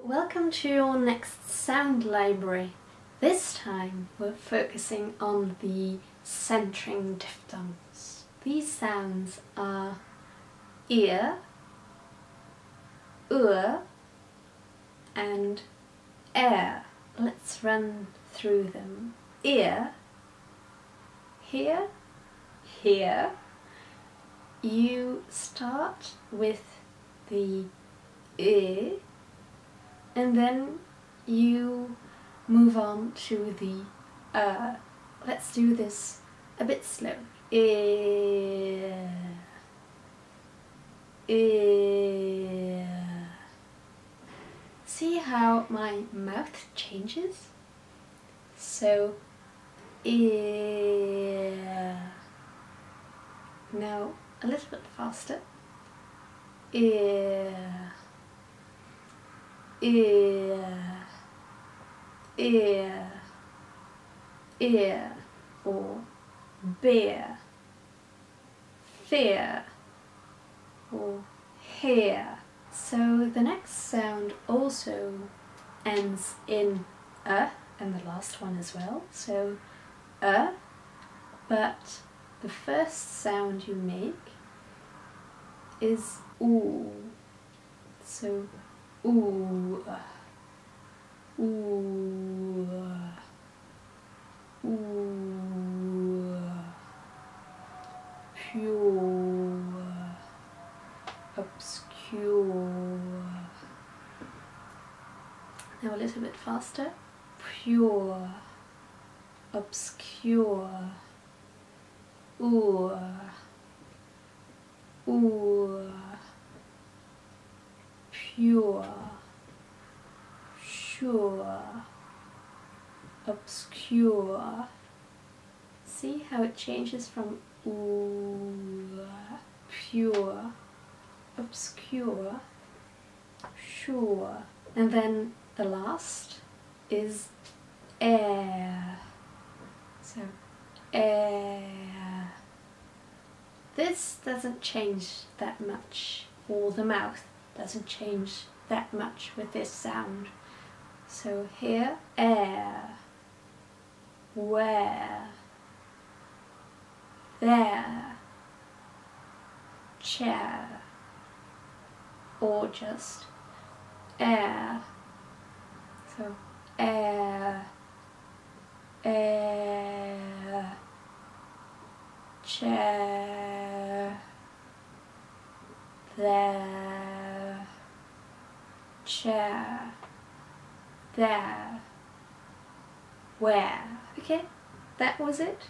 Welcome to your next sound library. This time we're focusing on the centering diphthongs. These sounds are ear, and air. Let's run through them. Ear, here, here. You start with the e, and then you move on to the Let's do this a bit slow. Ear, ear. See how my mouth changes? So, ear. Now a little bit faster. Ear, ear, ear, ear, or beer, fear, or hear. So the next sound also ends in a, and the last one as well. So a, but the first sound you make is oo. So oo, oo, oo, pure, obscure. Now a little bit faster. Pure, obscure, ooh, ooh, pure, sure, obscure. See how it changes from ooh, pure, obscure, sure. And then the last is air. So air. This doesn't change that much, or the mouth doesn't change that much with this sound. So here, air, where, there, chair, or just air. So air, air, chair, there, chair, there, where. Okay, that was it.